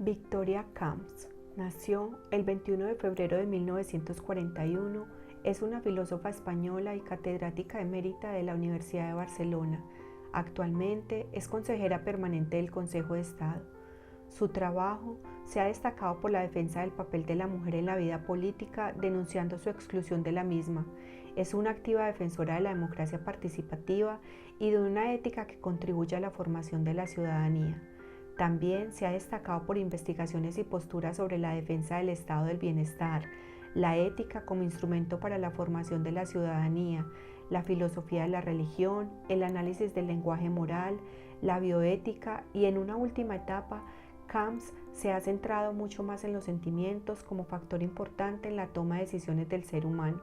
Victoria Camps nació el 21 de febrero de 1941, es una filósofa española y catedrática emérita de la Universidad de Barcelona. Actualmente es consejera permanente del Consejo de Estado. Su trabajo se ha destacado por la defensa del papel de la mujer en la vida política, denunciando su exclusión de la misma. Es una activa defensora de la democracia participativa y de una ética que contribuye a la formación de la ciudadanía. También se ha destacado por investigaciones y posturas sobre la defensa del estado del bienestar, la ética como instrumento para la formación de la ciudadanía, la filosofía de la religión, el análisis del lenguaje moral, la bioética y en una última etapa, Camps se ha centrado mucho más en los sentimientos como factor importante en la toma de decisiones del ser humano.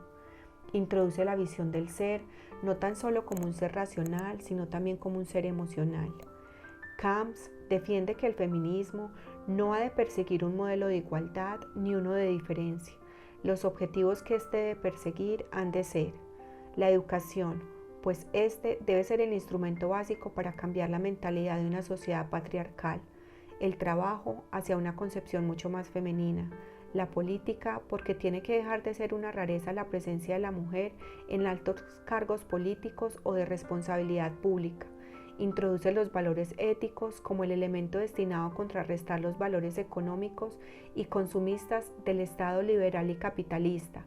Introduce la visión del ser, no tan solo como un ser racional, sino también como un ser emocional. Camps defiende que el feminismo no ha de perseguir un modelo de igualdad ni uno de diferencia. Los objetivos que éste debe perseguir han de ser la educación, pues este debe ser el instrumento básico para cambiar la mentalidad de una sociedad patriarcal, el trabajo hacia una concepción mucho más femenina, la política porque tiene que dejar de ser una rareza la presencia de la mujer en altos cargos políticos o de responsabilidad pública. Introduce los valores éticos como el elemento destinado a contrarrestar los valores económicos y consumistas del Estado liberal y capitalista.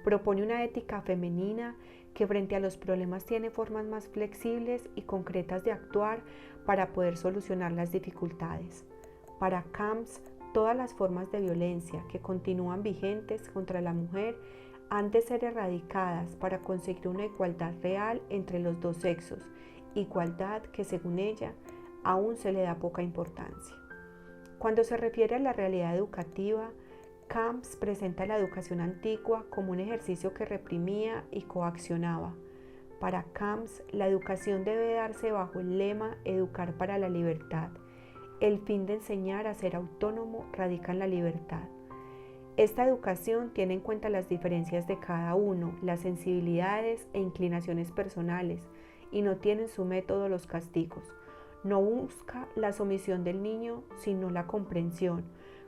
Propone una ética femenina que frente a los problemas tiene formas más flexibles y concretas de actuar para poder solucionar las dificultades. Para Camps, todas las formas de violencia que continúan vigentes contra la mujer han de ser erradicadas para conseguir una igualdad real entre los dos sexos, igualdad que según ella aún se le da poca importancia. Cuando se refiere a la realidad educativa, Camps presenta la educación antigua como un ejercicio que reprimía y coaccionaba. Para Camps, la educación debe darse bajo el lema Educar para la libertad. El fin de enseñar a ser autónomo radica en la libertad. Esta educación tiene en cuenta las diferencias de cada uno, las sensibilidades e inclinaciones personales, y no tiene en su método los castigos. No busca la sumisión del niño, sino la comprensión.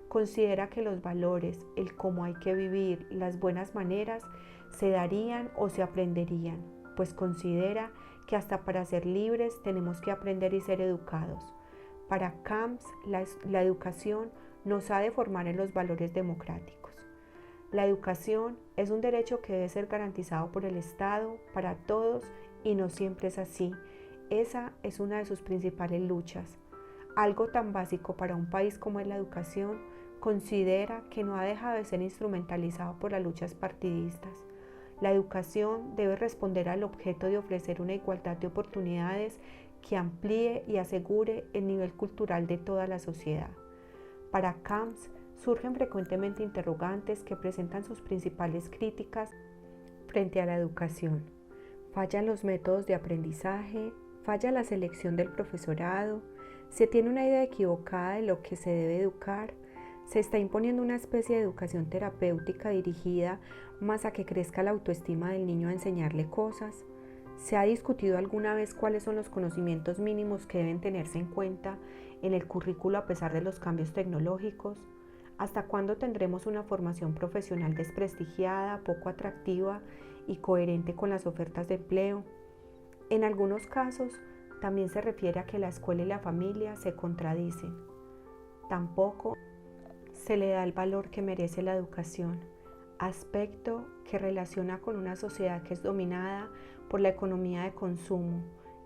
Considera que los valores, el cómo hay que vivir, las buenas maneras, se darían o se aprenderían, pues considera que hasta para ser libres tenemos que aprender y ser educados. Para Camps, la educación nos ha de formar en los valores democráticos. La educación es un derecho que debe ser garantizado por el Estado para todos y no siempre es así. Esa es una de sus principales luchas. Algo tan básico para un país como es la educación, considera que no ha dejado de ser instrumentalizado por las luchas partidistas. La educación debe responder al objeto de ofrecer una igualdad de oportunidades que amplíe y asegure el nivel cultural de toda la sociedad. Para Camps surgen frecuentemente interrogantes que presentan sus principales críticas frente a la educación. Fallan los métodos de aprendizaje, falla la selección del profesorado, se tiene una idea equivocada de lo que se debe educar, se está imponiendo una especie de educación terapéutica dirigida más a que crezca la autoestima del niño a enseñarle cosas. ¿Se ha discutido alguna vez cuáles son los conocimientos mínimos que deben tenerse en cuenta en el currículo a pesar de los cambios tecnológicos? ¿Hasta cuándo tendremos una formación profesional desprestigiada, poco atractiva y coherente con las ofertas de empleo? En algunos casos, también se refiere a que la escuela y la familia se contradicen. Tampoco se le da el valor que merece la educación, aspecto que relaciona con una sociedad que es dominada por la economía de consumo,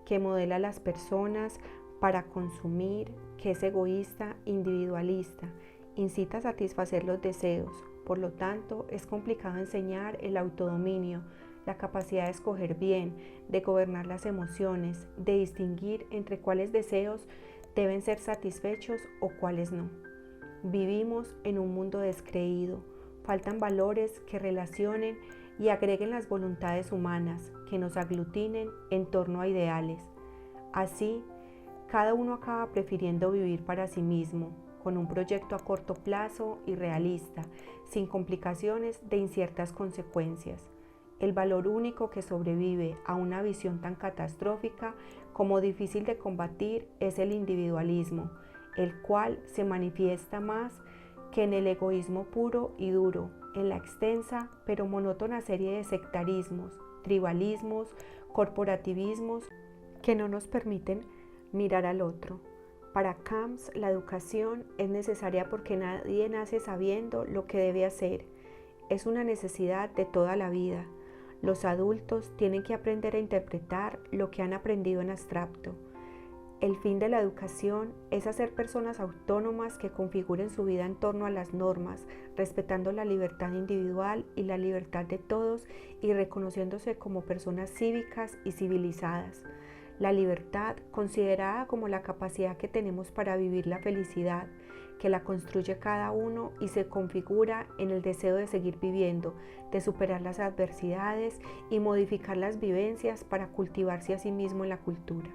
que modela a las personas para consumir, que es egoísta, individualista, incita a satisfacer los deseos. Por lo tanto, es complicado enseñar el autodominio, la capacidad de escoger bien, de gobernar las emociones, de distinguir entre cuáles deseos deben ser satisfechos o cuáles no. Vivimos en un mundo descreído, faltan valores que relacionen y agreguen las voluntades humanas, que nos aglutinen en torno a ideales. Así, cada uno acaba prefiriendo vivir para sí mismo, con un proyecto a corto plazo y realista, sin complicaciones de inciertas consecuencias. El valor único que sobrevive a una visión tan catastrófica como difícil de combatir es el individualismo, el cual se manifiesta más que en el egoísmo puro y duro, en la extensa pero monótona serie de sectarismos, tribalismos, corporativismos que no nos permiten mirar al otro. Para Camps, la educación es necesaria porque nadie nace sabiendo lo que debe hacer. Es una necesidad de toda la vida. Los adultos tienen que aprender a interpretar lo que han aprendido en abstracto. El fin de la educación es hacer personas autónomas que configuren su vida en torno a las normas, respetando la libertad individual y la libertad de todos y reconociéndose como personas cívicas y civilizadas. La libertad, considerada como la capacidad que tenemos para vivir la felicidad, que la construye cada uno y se configura en el deseo de seguir viviendo, de superar las adversidades y modificar las vivencias para cultivarse a sí mismo en la cultura.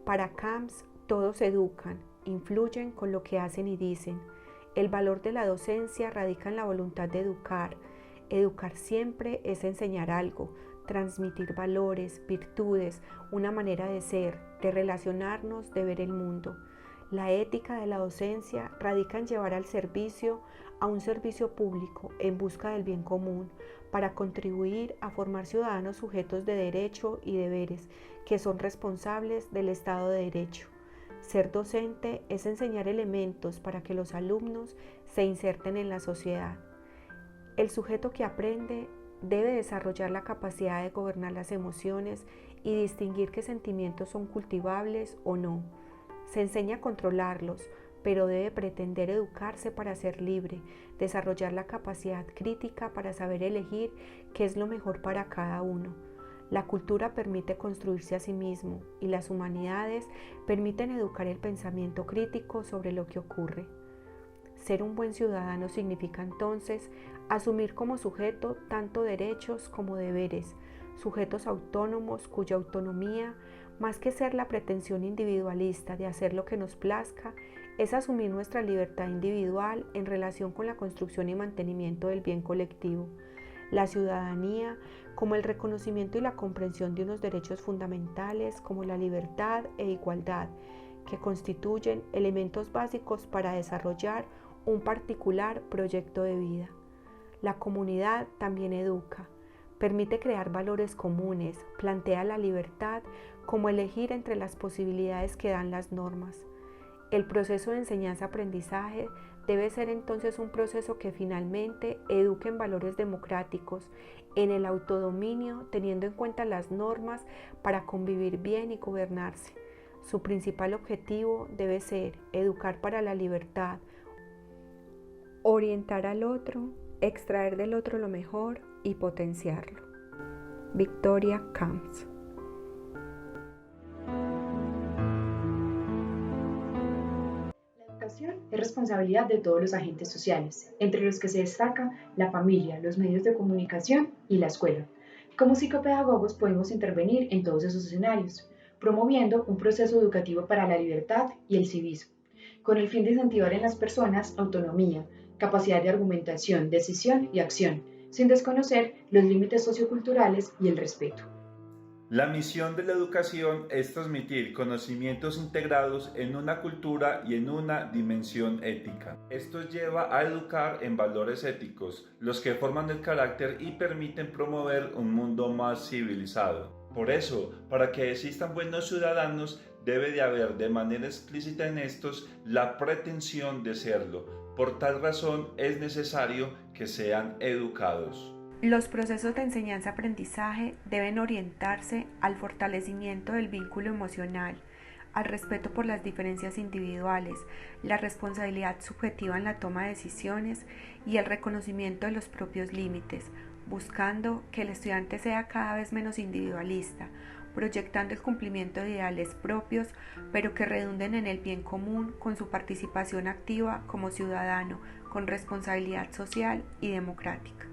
Para Camps, todos educan, influyen con lo que hacen y dicen. El valor de la docencia radica en la voluntad de educar. Educar siempre es enseñar algo, transmitir valores, virtudes, una manera de ser, de relacionarnos, de ver el mundo. La ética de la docencia radica en llevar al servicio a un servicio público en busca del bien común, para contribuir a formar ciudadanos sujetos de derecho y deberes, que son responsables del Estado de Derecho. Ser docente es enseñar elementos para que los alumnos se inserten en la sociedad. El sujeto que aprende debe desarrollar la capacidad de gobernar las emociones y distinguir qué sentimientos son cultivables o no. Se enseña a controlarlos, pero debe pretender educarse para ser libre, desarrollar la capacidad crítica para saber elegir qué es lo mejor para cada uno. La cultura permite construirse a sí mismo y las humanidades permiten educar el pensamiento crítico sobre lo que ocurre. Ser un buen ciudadano significa entonces asumir como sujeto tanto derechos como deberes, sujetos autónomos cuya autonomía, más que ser la pretensión individualista de hacer lo que nos plazca, es asumir nuestra libertad individual en relación con la construcción y mantenimiento del bien colectivo. La ciudadanía como el reconocimiento y la comprensión de unos derechos fundamentales como la libertad e igualdad, que constituyen elementos básicos para desarrollar un particular proyecto de vida. La comunidad también educa, permite crear valores comunes, plantea la libertad como elegir entre las posibilidades que dan las normas. El proceso de enseñanza-aprendizaje debe ser entonces un proceso que finalmente eduque en valores democráticos, en el autodominio, teniendo en cuenta las normas para convivir bien y gobernarse. Su principal objetivo debe ser educar para la libertad, orientar al otro, extraer del otro lo mejor y potenciarlo. Victoria Camps. La educación es responsabilidad de todos los agentes sociales, entre los que se destaca la familia, los medios de comunicación y la escuela. Como psicopedagogos podemos intervenir en todos esos escenarios, promoviendo un proceso educativo para la libertad y el civismo, con el fin de incentivar en las personas autonomía, capacidad de argumentación, decisión y acción, sin desconocer los límites socioculturales y el respeto. La misión de la educación es transmitir conocimientos integrados en una cultura y en una dimensión ética. Esto lleva a educar en valores éticos, los que forman el carácter y permiten promover un mundo más civilizado. Por eso, para que existan buenos ciudadanos, debe de haber de manera explícita en estos la pretensión de serlo. Por tal razón es necesario que sean educados. Los procesos de enseñanza-aprendizaje deben orientarse al fortalecimiento del vínculo emocional, al respeto por las diferencias individuales, la responsabilidad subjetiva en la toma de decisiones y el reconocimiento de los propios límites, buscando que el estudiante sea cada vez menos individualista, proyectando el cumplimiento de ideales propios, pero que redunden en el bien común con su participación activa como ciudadano, con responsabilidad social y democrática.